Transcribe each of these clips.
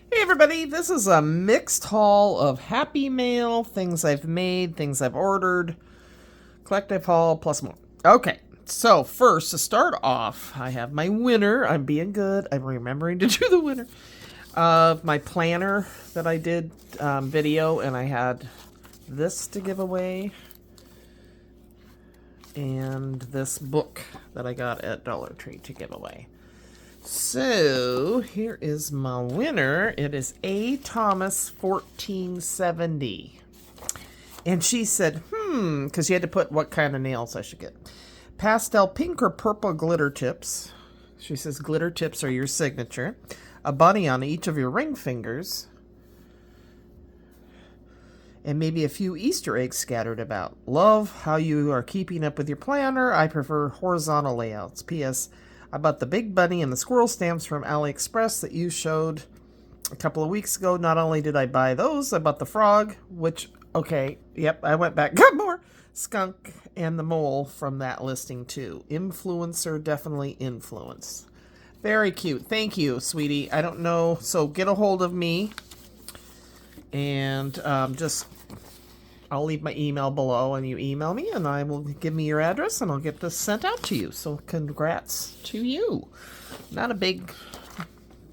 Hey everybody, this is a mixed haul of Happy Mail, things I've made, things I've ordered, collective haul, plus more. Okay, so first, to start off, I have my winner. I'm being good. I'm remembering to do the winner of my planner that I did video, and I had this to give away, and this book that I got at Dollar Tree to give away. So, here is my winner. It is A. Thomas 1470. And she said, because you had to put what kind of nails I should get. Pastel pink or purple glitter tips. She says glitter tips are your signature. A bunny on each of your ring fingers. And maybe a few Easter eggs scattered about. Love how you are keeping up with your planner. I prefer horizontal layouts. P.S. I bought the big bunny and the squirrel stamps from AliExpress that you showed a couple of weeks ago. Not only did I buy those, I bought the frog, which, okay, yep, I went back, got more. Skunk and the mole from that listing too. Influencer, definitely influence. Very cute. Thank you, sweetie. I don't know, so get a hold of me and I'll leave my email below and you email me and I will give me your address and I'll get this sent out to you. So congrats to you. Not a big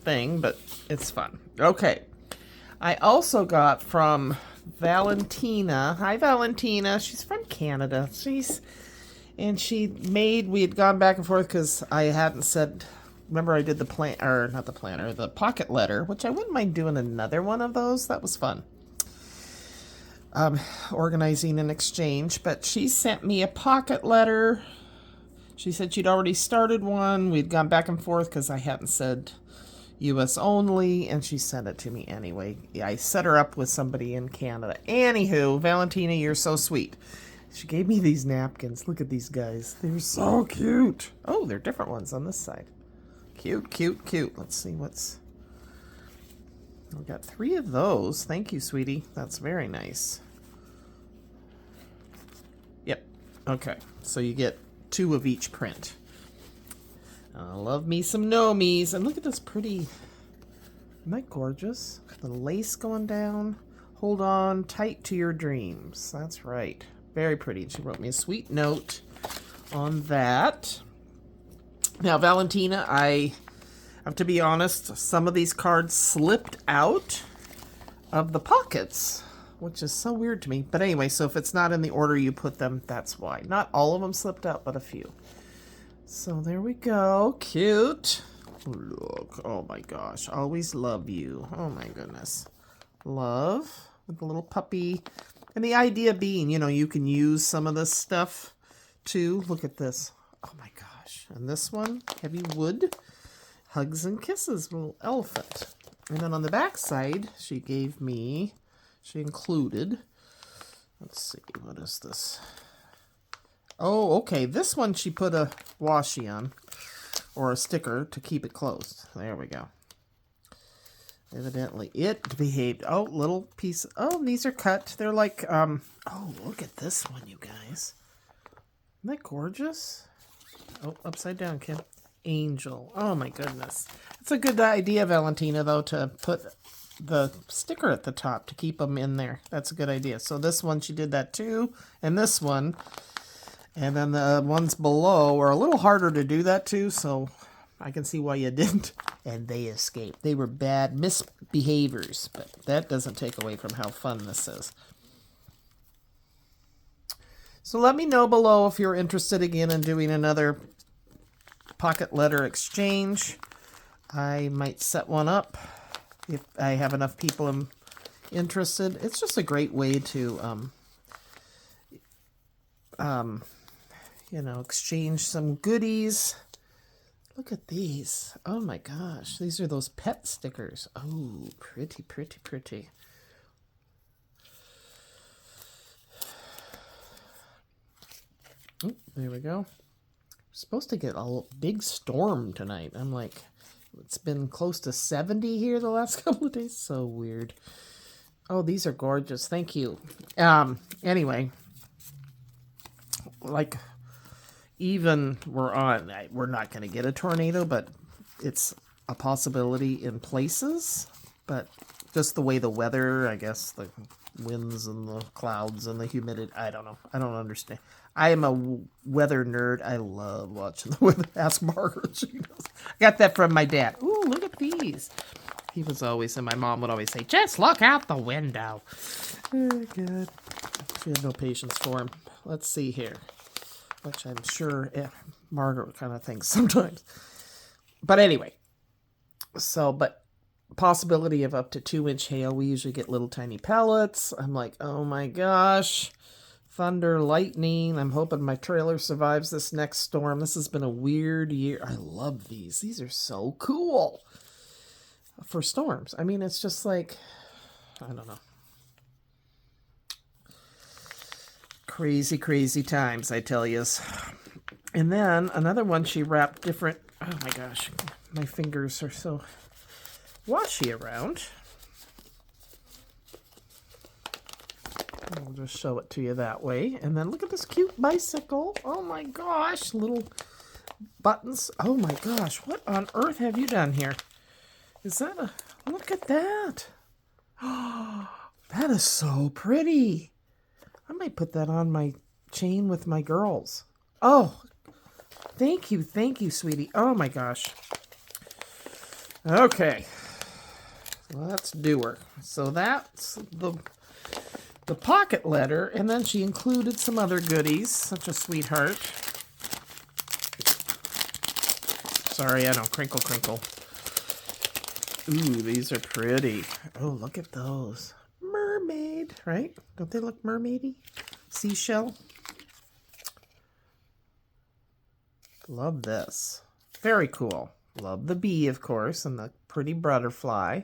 thing, but it's fun. Okay. I also got from Valentina. Hi, Valentina. She's from Canada. We had gone back and forth because I hadn't said, remember I did the pocket letter, which I wouldn't mind doing another one of those. That was fun. Organizing an exchange, but she sent me a pocket letter. She said she'd already started one. We'd gone back and forth because I hadn't said US only, and she sent it to me anyway. Yeah, I set her up with somebody in Canada. Anywho, Valentina, you're so sweet. She gave me these napkins. Look at these guys. They're so cute. Oh, they're different ones on this side. Cute, cute, cute. Let's see what's... I've got 3 of those. Thank you, sweetie. That's very nice. Yep. Okay. So you get 2 of each print. I love me some Nomies. And look at this pretty... Isn't that gorgeous? The lace going down. Hold on tight to your dreams. That's right. Very pretty. She wrote me a sweet note on that. Now, Valentina, I have to be honest, some of these cards slipped out of the pockets, which is so weird to me. But anyway, so if it's not in the order you put them, that's why. Not all of them slipped out, but a few. So there we go. Cute. Look. Oh my gosh. Always love you. Oh my goodness. Love with the little puppy. And the idea being, you can use some of this stuff too. Look at this. Oh my gosh. And this one, heavy wood. Hugs and kisses, little elephant. And then on the back side, she included, let's see, what is this? Oh, okay, this one she put a washi on, or a sticker to keep it closed. There we go. Evidently it behaved. Oh, little piece. Oh, these are cut. They're like, oh, look at this one, you guys. Isn't that gorgeous? Oh, upside down, kid. Angel. Oh my goodness. It's a good idea, Valentina, though, to put the sticker at the top to keep them in there. That's a good idea. So this one, she did that too, and this one. And then the ones below are a little harder to do that too, so I can see why you didn't. And they escaped. They were bad misbehaviors, but that doesn't take away from how fun this is. So let me know below if you're interested again in doing another pocket letter exchange. I might set one up if I have enough people interested. It's just a great way to exchange some goodies. Look at these. Oh my gosh, these are those pet stickers. Oh, pretty, pretty, pretty. Oh, there we go. Supposed to get a big storm tonight. I'm like, it's been close to 70 here the last couple of days. So weird. Oh, these are gorgeous. Thank you. Anyway, like, even we're not going to get a tornado, but it's a possibility in places. But just the way the weather, I guess, the winds and the clouds and the humidity, I don't know. I don't understand. I am a weather nerd. I love watching the weather. Ask Margaret. She knows. I got that from my dad. Ooh, look at these. He was always, and my mom would always say, just look out the window. Oh, God. She had no patience for him. Let's see here. Which I'm sure Margaret kind of thinks sometimes. But anyway. So, but possibility of up to 2-inch hail. We usually get little tiny pellets. I'm like, oh my gosh. Thunder, lightning. I'm hoping my trailer survives this next storm. This has been a weird year. I love these. These are so cool for storms. I mean, it's just like, I don't know. Crazy, crazy times, I tell yous. And then another one she wrapped different. Oh my gosh. My fingers are so washy around. I'll just show it to you that way. And then look at this cute bicycle. Oh my gosh. Little buttons. Oh my gosh. What on earth have you done here? Is that a... Look at that. Oh, that is so pretty. I might put that on my chain with my girls. Oh, thank you, sweetie. Oh my gosh. Okay. Let's do her. So that's the pocket letter, and then she included some other goodies. Such a sweetheart. Sorry, I don't crinkle. Ooh, these are pretty. Oh, look at those. Mermaid, right? Don't they look mermaidy? Seashell. Love this. Very cool. Love the bee, of course, and the pretty butterfly.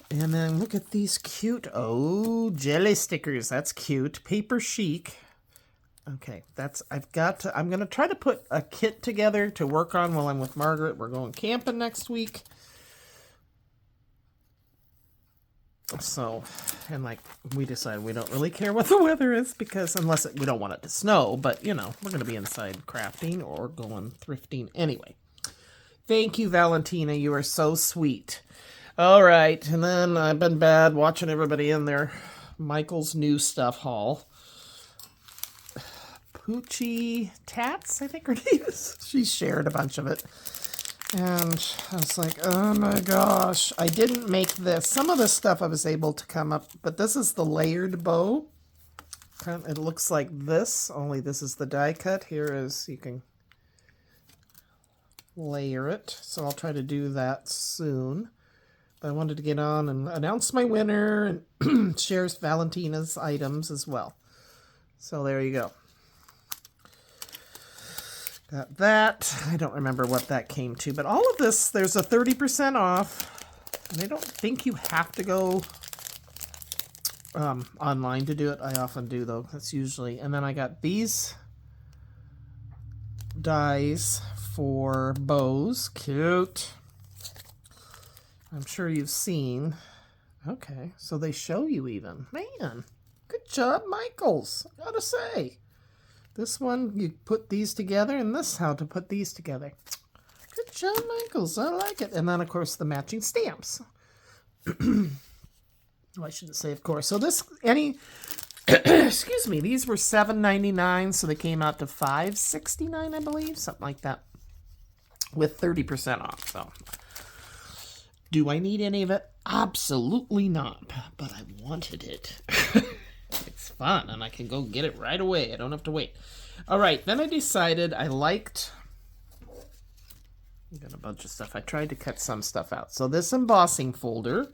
And then look at these cute, oh, jelly stickers. That's cute. Paper chic. Okay, I'm going to try to put a kit together to work on while I'm with Margaret. We're going camping next week. So, and like, we decided we don't really care what the weather is because we don't want it to snow, but, you know, we're going to be inside crafting or going thrifting anyway. Thank you, Valentina. You are so sweet. All right, and then I've been bad watching everybody in their Michael's new stuff haul. Poochie Tats, I think her name is. She shared a bunch of it. And I was like, oh my gosh, I didn't make this. Some of this stuff I was able to come up, but this is the layered bow. It looks like this, only this is the die cut. Here is, you can layer it. So I'll try to do that soon. But I wanted to get on and announce my winner and shares Valentina's items as well. So there you go. Got that. I don't remember what that came to, but all of this, there's a 30% off. And I don't think you have to go online to do it. I often do, though. That's usually. And then I got these dies for bows. Cute. I'm sure you've seen. Okay, so they show you even. Man, good job, Michaels. I gotta say. This one, you put these together, and this how to put these together. Good job, Michaels. I like it. And then, of course, the matching stamps. Oh, I shouldn't say, of course. So this, excuse me, these were $7.99, so they came out to $5.69, I believe, something like that, with 30% off. So, do I need any of it? Absolutely not, but I wanted it. It's fun, and I can go get it right away. I don't have to wait. All right, then I decided I liked... I got a bunch of stuff. I tried to cut some stuff out. So this embossing folder,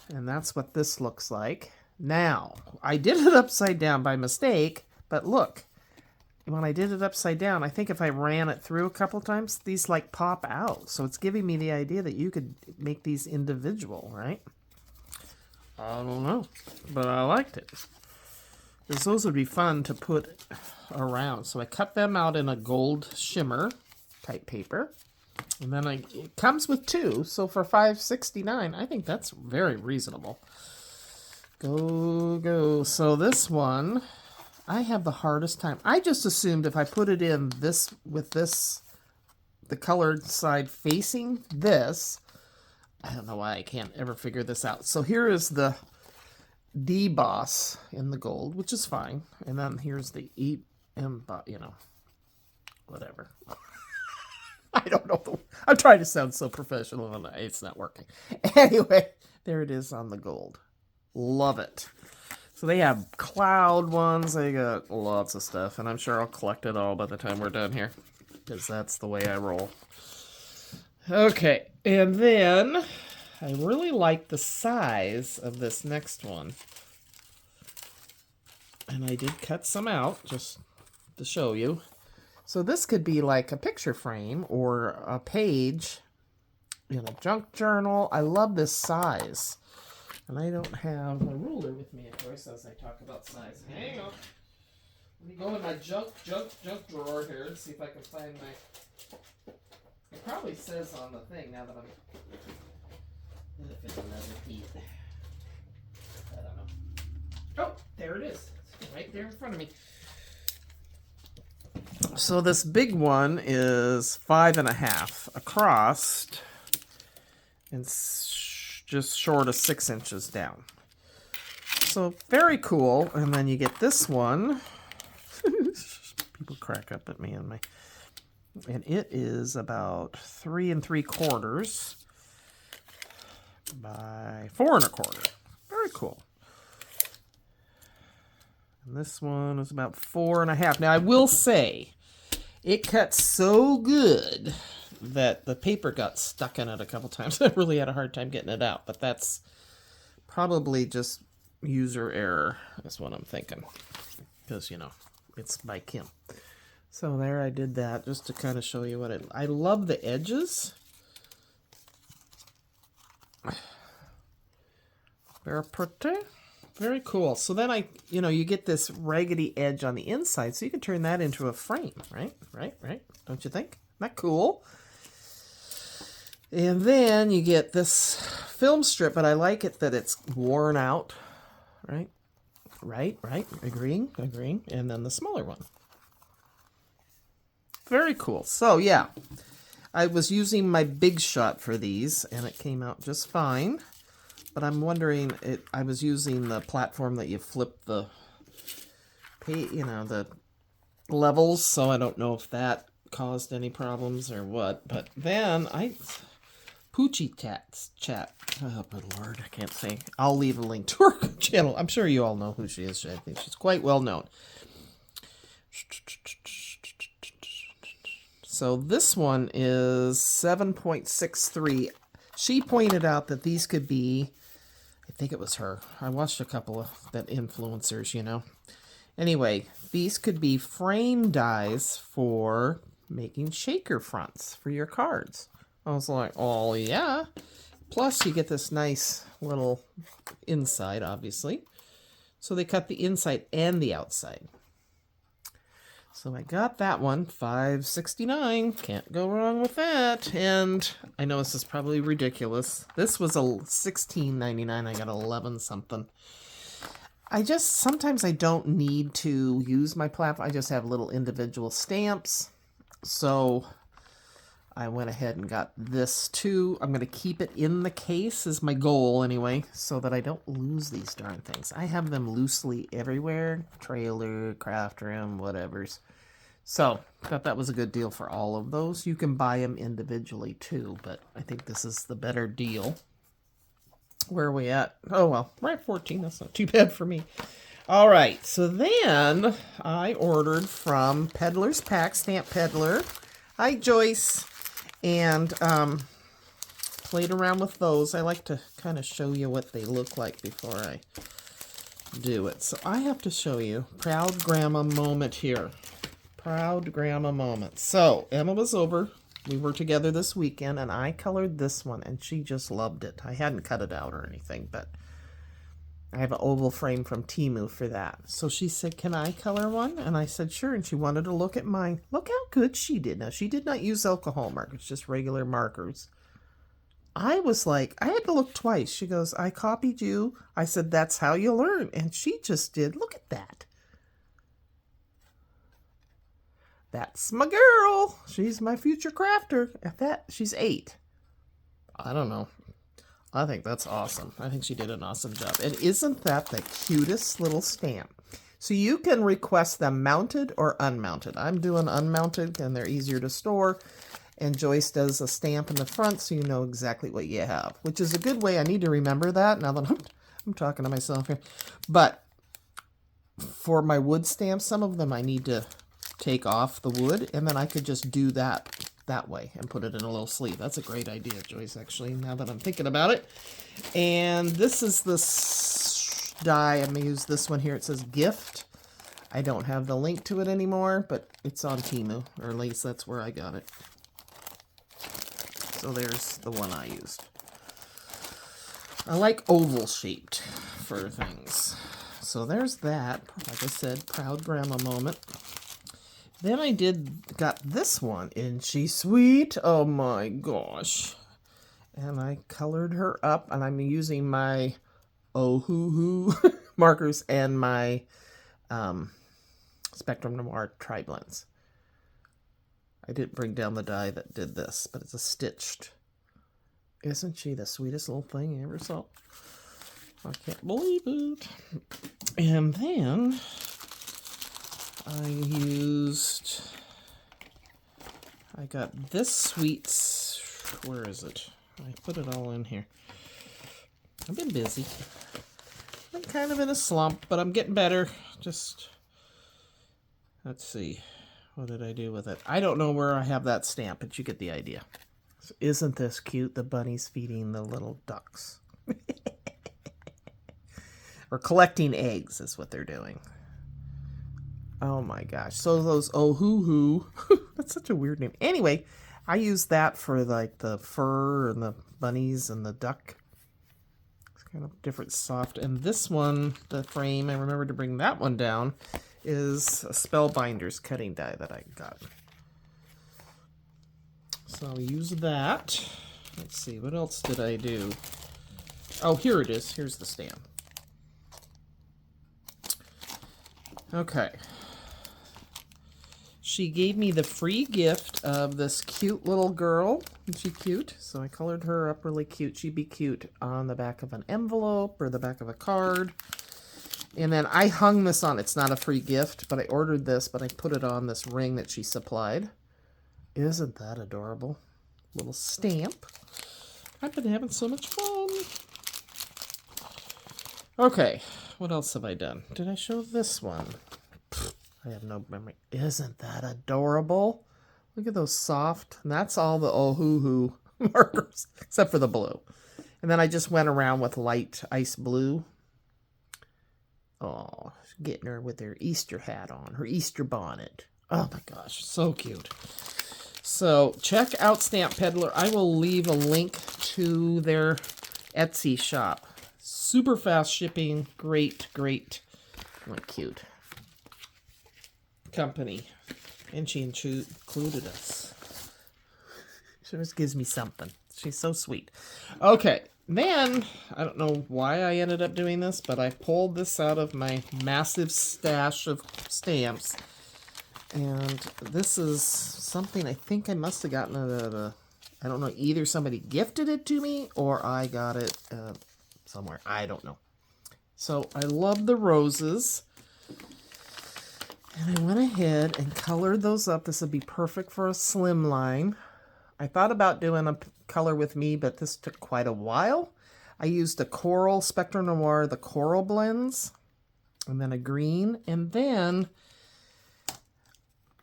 and that's what this looks like. Now, I did it upside down by mistake, but look, when I did it upside down, I think if I ran it through a couple times, these like pop out. So it's giving me the idea that you could make these individual, right? I don't know, but I liked it. Because those would be fun to put around. So I cut them out in a gold shimmer type paper. And then it comes with two. So for $5.69, I think that's very reasonable. Go. So this one, I have the hardest time. I just assumed if I put it in this with this, the colored side facing this, I don't know why I can't ever figure this out. So here is the D-Boss in the gold, which is fine. And then here's the E-M, you know, whatever. I don't know. I'm trying to sound so professional and it's not working. Anyway, there it is on the gold. Love it. So they have cloud ones. They got lots of stuff. And I'm sure I'll collect it all by the time we're done here. Because that's the way I roll. Okay. And then I really like the size of this next one. And I did cut some out just to show you. So this could be like a picture frame or a page in a junk journal. I love this size. And I don't have a ruler with me, of course, as I talk about size. Hang on. Let me go in my junk drawer here and see if I can find my... It probably says on the thing now that I'm... If it's another piece. I don't know. Oh, there it is. It's right there in front of me. So this big one is 5.5 across and just short of 6 inches down. So very cool. And then you get this one. People crack up at me and it is about 3 3/4 by 4 1/4. Very cool. And this one is about 4.5. Now I will say, it cuts so good that the paper got stuck in it a couple times. I really had a hard time getting it out, but that's probably just user error is what I'm thinking. Because, you know, it's by Kim. So there I did that just to kind of show you what I love the edges. Very pretty. Very cool. So then you get this raggedy edge on the inside, so you can turn that into a frame, right? Right? Don't you think? Isn't that cool? And then you get this film strip, but I like it that it's worn out, right? Right. Agreeing. And then the smaller one. Very cool. So, yeah. I was using my Big Shot for these, and it came out just fine. But I'm wondering, I was using the platform that you flip the levels, so I don't know if that caused any problems or what. But then Poochie chat. Oh, good Lord, I can't say. I'll leave a link to her channel. I'm sure you all know who she is. I think she's quite well known. So this one is 7.63. She pointed out that these could be, I think it was her. I watched a couple of that influencers, you know. Anyway, these could be frame dies for making shaker fronts for your cards. I was like, oh yeah. Plus you get this nice little inside, obviously. So they cut the inside and the outside. So I got that one, $5.69. Can't go wrong with that. And I know this is probably ridiculous. This was a $16.99. I got 11 something. Sometimes I don't need to use my platform. I just have little individual stamps. So I went ahead and got this too. I'm going to keep it in the case is my goal anyway, so that I don't lose these darn things. I have them loosely everywhere. Trailer, craft room, whatever's. So, thought that was a good deal for all of those. You can buy them individually too, but I think this is the better deal. Where are we at? Oh, well, we're at 14. That's not too bad for me. All right, so then I ordered from Peddler's Pack, Samp Peddler. Hi, Joyce. And played around with those. I like to kind of show you what they look like before I do it. So I have to show you proud grandma moment here. Proud grandma moment. So Emma was over. We were together this weekend, and I colored this one, and she just loved it. I hadn't cut it out or anything, but I have an oval frame from Temu for that. So she said, can I color one? And I said, sure. And she wanted to look at mine. Look how good she did. Now, she did not use alcohol markers, just regular markers. I was like, I had to look twice. She goes, I copied you. I said, that's how you learn. And she just did. Look at that. That's my girl. She's my future crafter. At that, she's 8. I don't know. I think that's awesome. I think she did an awesome job. And isn't that the cutest little stamp? So you can request them mounted or unmounted. I'm doing unmounted, and they're easier to store. And Joyce does a stamp in the front so you know exactly what you have, which is a good way. I need to remember that now that I'm talking to myself here. But for my wood stamps, some of them I need to take off the wood, and then I could just do that way and put it in a little sleeve. That's a great idea, Joyce, actually, now that I'm thinking about it. And this is the die. I'm going to use this one here. It says gift. I don't have the link to it anymore, but it's on Temu, or at least that's where I got it. So there's the one I used. I like oval shaped for things. So there's that. Like I said, proud grandma moment. Then I got this one. Isn't she sweet? Oh my gosh. And I colored her up, and I'm using my oh hoo hoo markers and my Spectrum Noir tri-blends. I didn't bring down the die that did this, but it's a stitched. Isn't she the sweetest little thing you ever saw? I can't believe it. And then I got this sweets. Where is it? I put it all in here. I've been busy. I'm kind of in a slump, but I'm getting better. Just, let's see. What did I do with it? I don't know where I have that stamp, but you get the idea. So isn't this cute? The bunny's feeding the little ducks. Or collecting eggs is what they're doing. Oh my gosh. So those oh hoo hoo. That's such a weird name. Anyway, I use that for like the fur and the bunnies and the duck. It's kind of different soft. And this one, the frame, I remember to bring that one down, is a Spellbinders cutting die that I got. So I'll use that. Let's see, what else did I do? Oh, here it is. Here's the stamp. Okay. She gave me the free gift of this cute little girl. Isn't she cute? So I colored her up really cute. She'd be cute on the back of an envelope or the back of a card. And then I hung this on. It's not a free gift, but I ordered this, but I put it on this ring that she supplied. Isn't that adorable? Little stamp. I've been having so much fun. Okay, what else have I done? Did I show this one? I have no memory. Isn't that adorable? Look at those soft. And that's all the oh hoo hoo markers, except for the blue. And then I just went around with light ice blue. Oh, getting her with her Easter hat on, her Easter bonnet. Oh my gosh, so cute. So check out Samp Peddler. I will leave a link to their Etsy shop. Super fast shipping. Great, great. What cute company. And she included us. She always gives me something. She's so sweet. Okay, then, I don't know why I ended up doing this, but I pulled this out of my massive stash of stamps. And this is something I think I must have gotten at a, I don't know, either somebody gifted it to me or I got it somewhere. I don't know. So I love the roses. And I went ahead and colored those up. This would be perfect for a slimline. I thought about doing a color with me, but this took quite a while. I used a coral, Spectrum Noir, the coral blends, and then a green, and then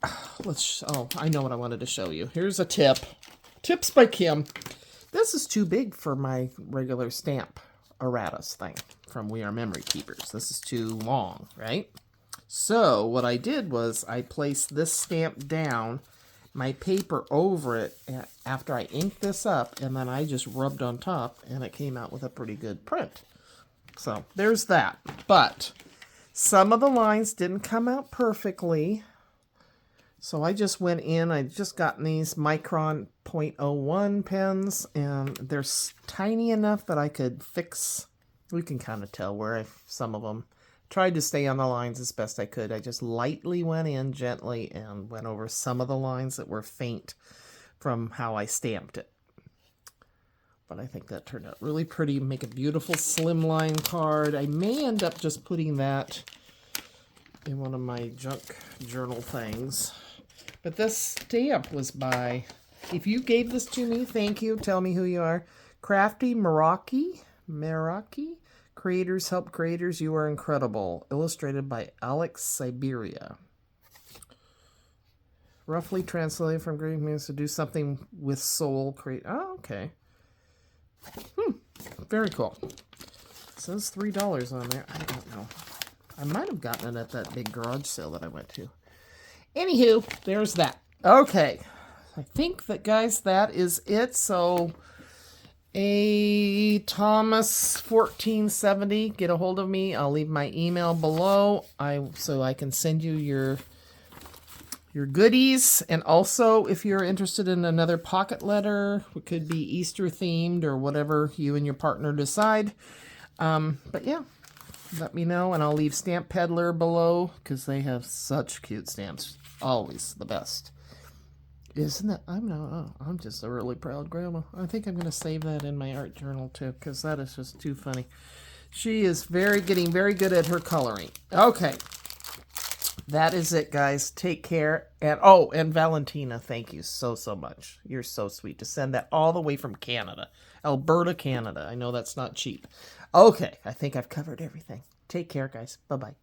I know what I wanted to show you. Here's a tip. Tips by Kim. This is too big for my regular stamp erratas thing from We Are Memory Keepers. This is too long, right? So what I did was I placed this stamp down, my paper over it after I inked this up, and then I just rubbed on top, and it came out with a pretty good print. So there's that. But some of the lines didn't come out perfectly. So I just went in, I just gotten these Micron .01 pens, and they're tiny enough that I could fix. We can kind of tell where some of them. Tried to stay on the lines as best I could. I just lightly went in gently and went over some of the lines that were faint from how I stamped it. But I think that turned out really pretty. Make a beautiful slimline card. I may end up just putting that in one of my junk journal things. But this stamp was by, if you gave this to me, thank you. Tell me who you are. Crafty Meraki. Creators help creators. You are incredible. Illustrated by Alex Siberia. Roughly translated from Greek means to do something with soul. Create. Oh, okay. Very cool. It says $3 on there. I don't know. I might have gotten it at that big garage sale that I went to. Anywho, there's that. Okay. I think that, guys, that is it. So, a Thomas 1470. Get a hold of me. I'll leave my email below. So I can send you your goodies. And also, if you're interested in another pocket letter, it could be Easter themed or whatever you and your partner decide. But yeah, let me know, and I'll leave Samp Peddler below because they have such cute stamps. Always the best. Isn't that? I'm just a really proud grandma. I think I'm going to save that in my art journal too because that is just too funny. She is getting very good at her coloring. Okay. That is it, guys. Take care. And Valentina, thank you so much. You're so sweet to send that all the way from Canada. Alberta, Canada. I know that's not cheap. Okay, I think I've covered everything. Take care, guys. Bye-bye.